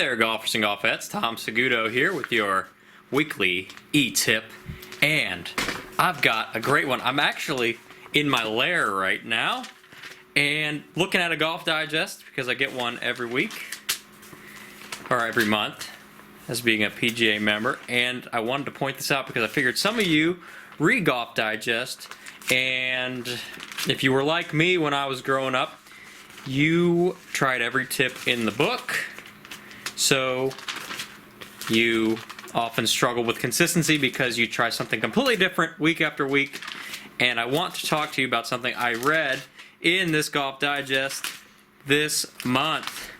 Hey there, golfers and golfettes. Tom Saguto here with your weekly e-tip, and I've got a great one. I'm actually in my lair right now and looking at a Golf Digest because I get one every week or every month as being a PGA member, and I wanted to point this out because I figured some of you read Golf Digest, and if you were like me when I was growing up, you tried every tip in the book. So you often struggle with consistency because you try something completely different week after week. And I want to talk to you about something I read in this Golf Digest this month.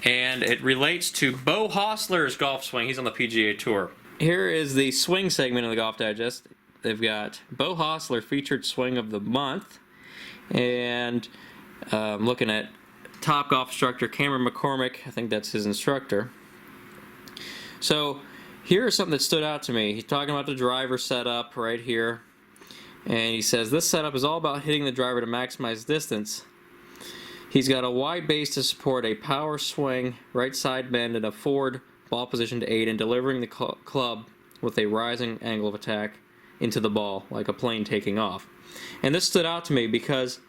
And it relates to Beau Hossler's golf swing. He's on the PGA Tour. Here is the swing segment of the Golf Digest. They've got Beau Hossler featured swing of the month. And I'm looking at top golf instructor Cameron McCormick. I think that's his instructor. So here's something that stood out to me. He's talking about the driver setup right here, and he says this setup is all about hitting the driver to maximize distance. He's got a wide base to support a power swing, right side bend, and a forward ball position to aid in delivering the club with a rising angle of attack into the ball like a plane taking off. And this stood out to me because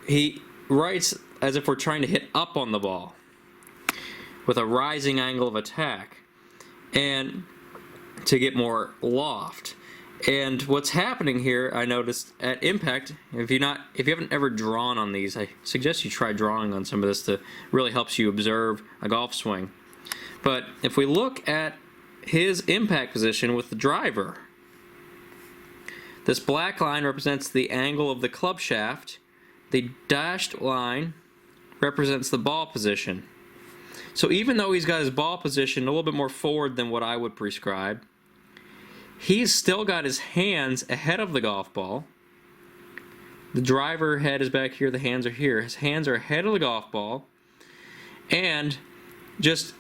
he writes as if we're trying to hit up on the ball with a rising angle of attack and to get more loft. And what's happening here, I noticed at impact, if you haven't ever drawn on these, I suggest you try drawing on some of this to really helps you observe a golf swing. But if we look at his impact position with the driver, this black line represents the angle of the club shaft. The dashed line represents the ball position. So even though he's got his ball position a little bit more forward than what I would prescribe, he's still got his hands ahead of the golf ball. The driver head is back here, the hands are here. His hands are ahead of the golf ball. And just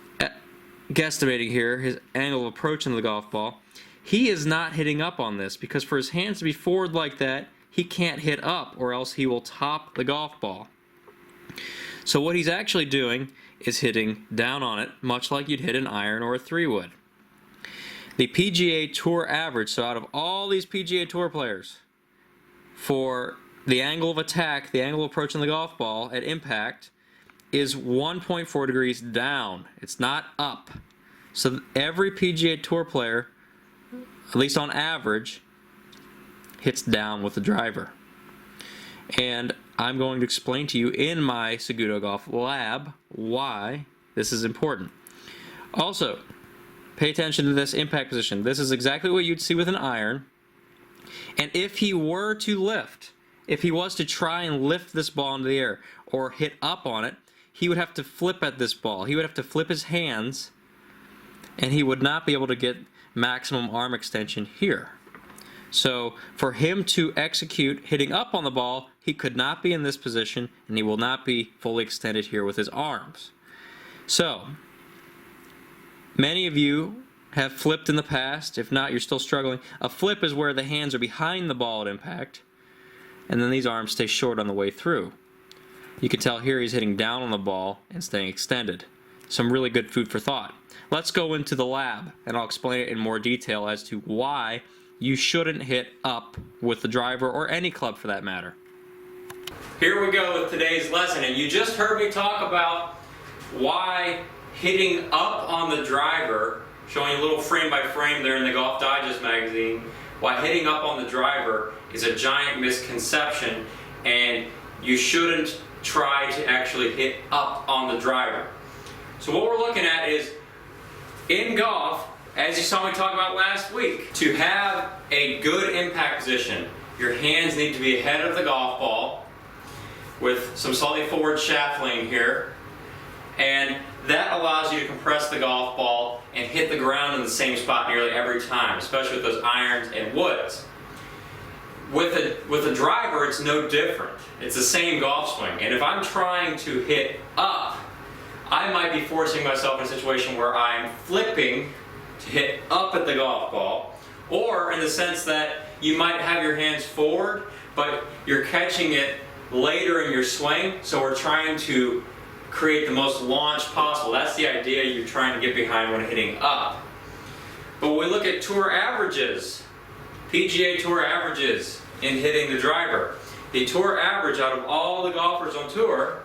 guesstimating here, his angle of approach into the golf ball, he is not hitting up on this because for his hands to be forward like that, he can't hit up or else he will top the golf ball. So what he's actually doing is hitting down on it, much like you'd hit an iron or a 3-wood. The PGA Tour average, so out of all these PGA Tour players, for the angle of attack, the angle of approach on the golf ball at impact, is 1.4 degrees down. It's not up. So every PGA Tour player, at least on average, hits down with the driver. And I'm going to explain to you in my Saguto Golf lab why this is important. Also, pay attention to this impact position. This is exactly what you'd see with an iron. And if he were to lift, if he was to try and lift this ball into the air or hit up on it, he would have to flip at this ball. He would have to flip his hands, and he would not be able to get maximum arm extension here. So for him to execute hitting up on the ball, he could not be in this position, and he will not be fully extended here with his arms. So many of you have flipped in the past. If not, you're still struggling. A flip is where the hands are behind the ball at impact, and then these arms stay short on the way through. You can tell here he's hitting down on the ball and staying extended. Some really good food for thought. Let's go into the lab, and I'll explain it in more detail as to why you shouldn't hit up with the driver or any club for that matter. Here we go with today's lesson, and you just heard me talk about why hitting up on the driver, showing a little frame by frame there in the Golf Digest magazine, why hitting up on the driver is a giant misconception, and you shouldn't try to actually hit up on the driver. So what we're looking at is, in golf, as you saw me talk about last week, to have a good impact position, your hands need to be ahead of the golf ball with some slightly forward shaft lean here, and that allows you to compress the golf ball and hit the ground in the same spot nearly every time, especially with those irons and woods. With a driver, it's no different. It's the same golf swing, and if I'm trying to hit up, I might be forcing myself in a situation where I'm flipping to hit up at the golf ball, or in the sense that you might have your hands forward, but you're catching it later in your swing, so we're trying to create the most launch possible. That's the idea you're trying to get behind when hitting up. But when we look at tour averages, PGA Tour averages in hitting the driver, the tour average out of all the golfers on tour,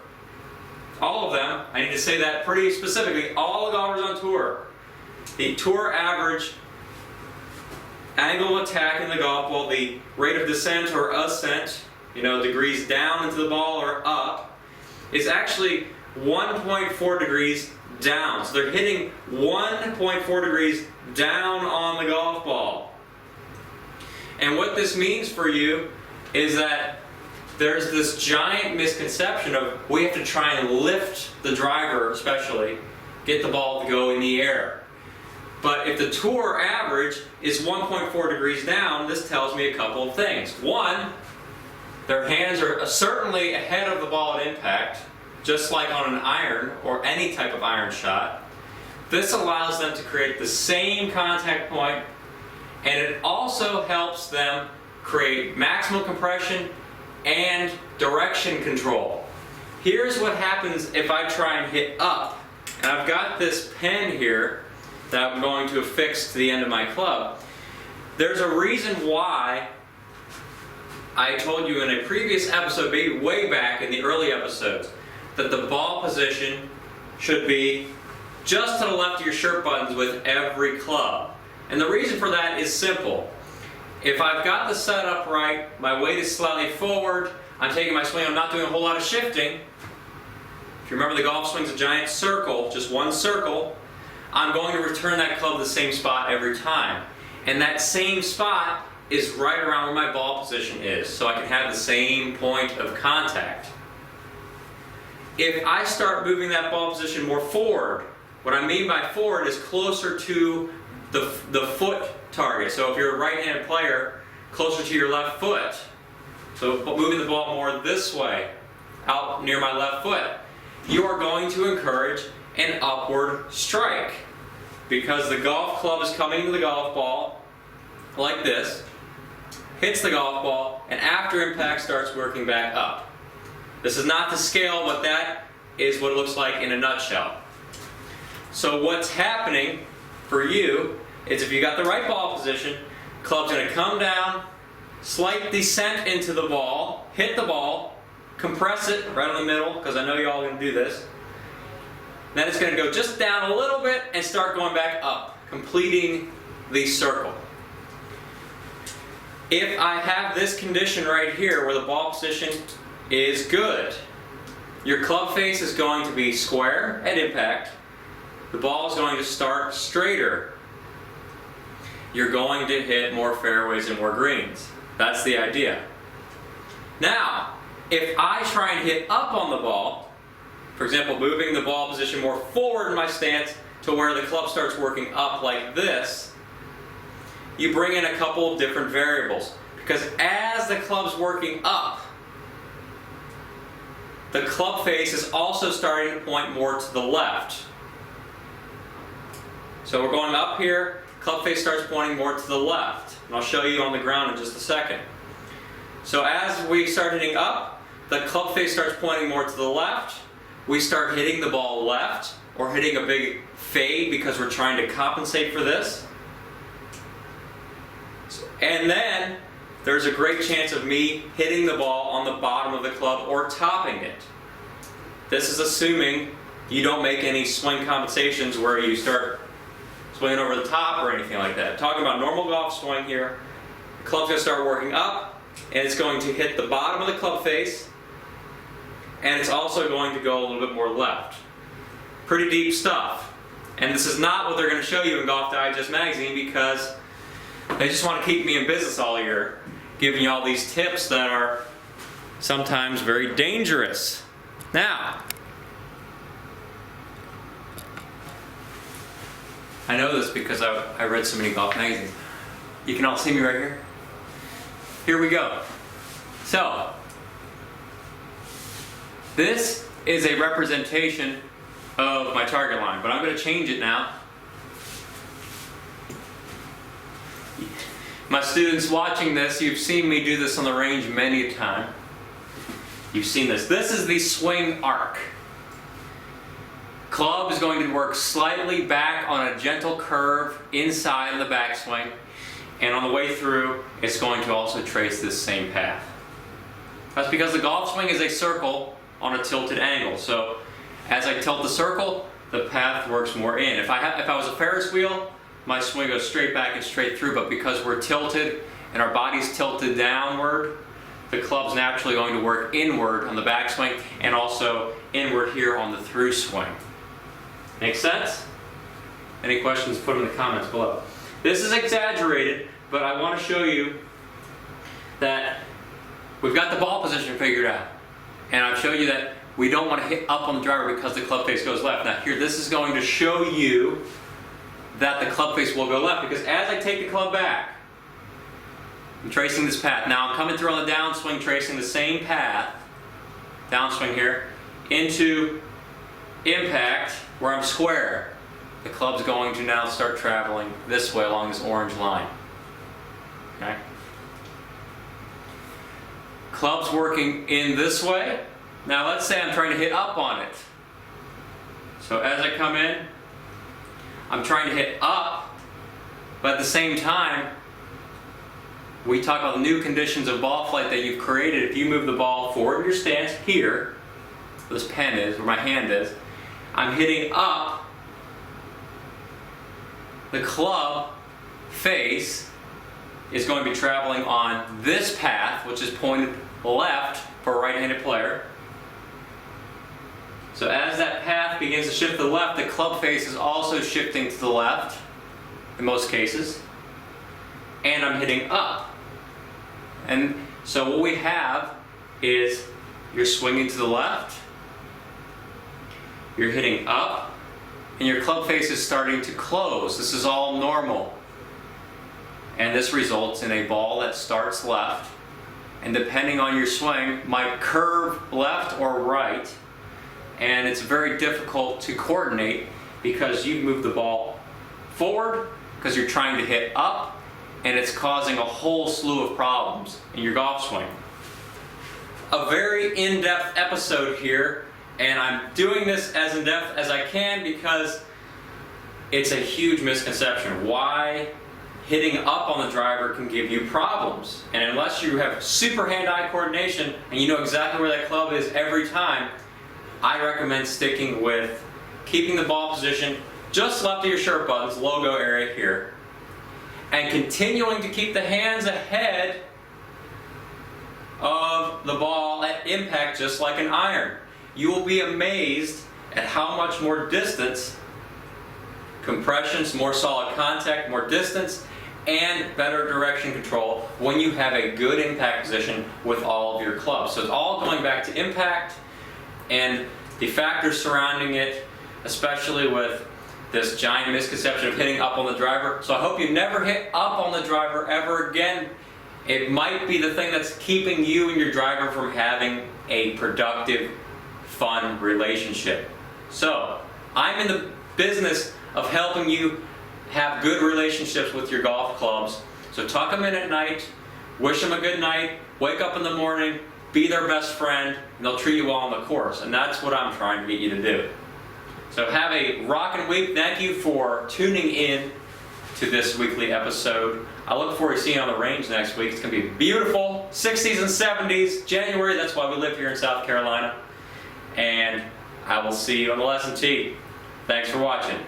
all of them, I need to say that pretty specifically, all the golfers on tour, the tour average angle of attack in the golf ball, the rate of descent or ascent, degrees down into the ball or up, is actually 1.4 degrees down. So they're hitting 1.4 degrees down on the golf ball. And what this means for you is that there's this giant misconception of we have to try and lift the driver, especially, get the ball to go in the air. But if the tour average is 1.4 degrees down, this tells me a couple of things. One, their hands are certainly ahead of the ball at impact, just like on an iron or any type of iron shot. This allows them to create the same contact point, and it also helps them create maximal compression and direction control. Here's what happens if I try and hit up. And I've got this pen here that I'm going to affix to the end of my club. There's a reason why I told you in a previous episode, maybe way back in the early episodes, that the ball position should be just to the left of your shirt buttons with every club. And the reason for that is simple. If I've got the setup right, my weight is slightly forward, I'm taking my swing, I'm not doing a whole lot of shifting. If you remember, the golf swing's a giant circle, just one circle. I'm going to return that club to the same spot every time. And that same spot is right around where my ball position is, so I can have the same point of contact. If I start moving that ball position more forward, what I mean by forward is closer to the foot target. So if you're a right-handed player, closer to your left foot. So moving the ball more this way, out near my left foot, you are going to encourage an upward strike, because the golf club is coming into the golf ball like this, hits the golf ball, and after impact starts working back up. This is not to scale, but that is what it looks like in a nutshell. So what's happening for you is, if you got the right ball position, club's going to come down, slight descent into the ball, hit the ball, compress it right in the middle, because I know you all are going to do this. Then it's going to go just down a little bit and start going back up, completing the circle. If I have this condition right here where the ball position is good, your club face is going to be square at impact, the ball is going to start straighter, you're going to hit more fairways and more greens. That's the idea. Now, if I try and hit up on the ball, for example, moving the ball position more forward in my stance to where the club starts working up like this, you bring in a couple of different variables. Because as the club's working up, the club face is also starting to point more to the left. So we're going up here, club face starts pointing more to the left. And I'll show you on the ground in just a second. So as we start hitting up, the club face starts pointing more to the left. We start hitting the ball left, or hitting a big fade because we're trying to compensate for this. And then there's a great chance of me hitting the ball on the bottom of the club or topping it. This is assuming you don't make any swing compensations where you start swinging over the top or anything like that. Talking about normal golf swing here, the club's going to start working up, and it's going to hit the bottom of the club face, and it's also going to go a little bit more left. Pretty deep stuff. And this is not what they're going to show you in Golf Digest magazine, because they just want to keep me in business all year, giving you all these tips that are sometimes very dangerous. Now, I know this because I read so many golf magazines. You can all see me right here. Here we go. So, this is a representation of my target line, but I'm going to change it now. My students watching this, you've seen me do this on the range many a time. You've seen this. This is the swing arc. Club is going to work slightly back on a gentle curve inside of the backswing, and on the way through, it's going to also trace this same path. That's because the golf swing is a circle on a tilted angle. So as I tilt the circle, the path works more in. If I was a Ferris wheel, my swing goes straight back and straight through, but because we're tilted and our body's tilted downward, the club's naturally going to work inward on the backswing and also inward here on the through swing. Make sense? Any questions, put them in the comments below. This is exaggerated, but I want to show you that we've got the ball position figured out. And I've showed you that we don't want to hit up on the driver because the club face goes left. Now here, this is going to show you that the club face will go left, because as I take the club back, I'm tracing this path. Now I'm coming through on the downswing, tracing the same path, downswing here, into impact where I'm square. The club's going to now start traveling this way along this orange line. Okay? Club's working in this way. Now let's say I'm trying to hit up on it. So as I come in, I'm trying to hit up, but at the same time, we talk about the new conditions of ball flight that you've created. If you move the ball forward in your stance here, where this pen is, where my hand is, I'm hitting up. The club face is going to be traveling on this path, which is pointed left for a right-handed player. So as that path begins to shift to the left, the club face is also shifting to the left, in most cases, and I'm hitting up. And so what we have is you're swinging to the left, you're hitting up, and your club face is starting to close. This is all normal. And this results in a ball that starts left, and depending on your swing, might curve left or right, and it's very difficult to coordinate because you've moved the ball forward because you're trying to hit up, and it's causing a whole slew of problems in your golf swing. A very in-depth episode here, and I'm doing this as in-depth as I can because it's a huge misconception. Why hitting up on the driver can give you problems. And unless you have super hand-eye coordination and you know exactly where that club is every time, I recommend sticking with keeping the ball position just left of your shirt buttons, logo area here, and continuing to keep the hands ahead of the ball at impact just like an iron. You will be amazed at how much more distance, compressions, more solid contact, more distance, and better direction control when you have a good impact position with all of your clubs. So it's all going back to impact and the factors surrounding it, especially with this giant misconception of hitting up on the driver. So I hope you never hit up on the driver ever again. It might be the thing that's keeping you and your driver from having a productive, fun relationship. So I'm in the business of helping you have good relationships with your golf clubs. So tuck them in at night, wish them a good night, wake up in the morning, be their best friend, and they'll treat you well on the course. And that's what I'm trying to get you to do. So have a rockin' week. Thank you for tuning in to this weekly episode. I look forward to seeing you on the range next week. It's going to be beautiful. 60s and 70s, January. That's why we live here in South Carolina. And I will see you on the lesson tee. Thanks for watching.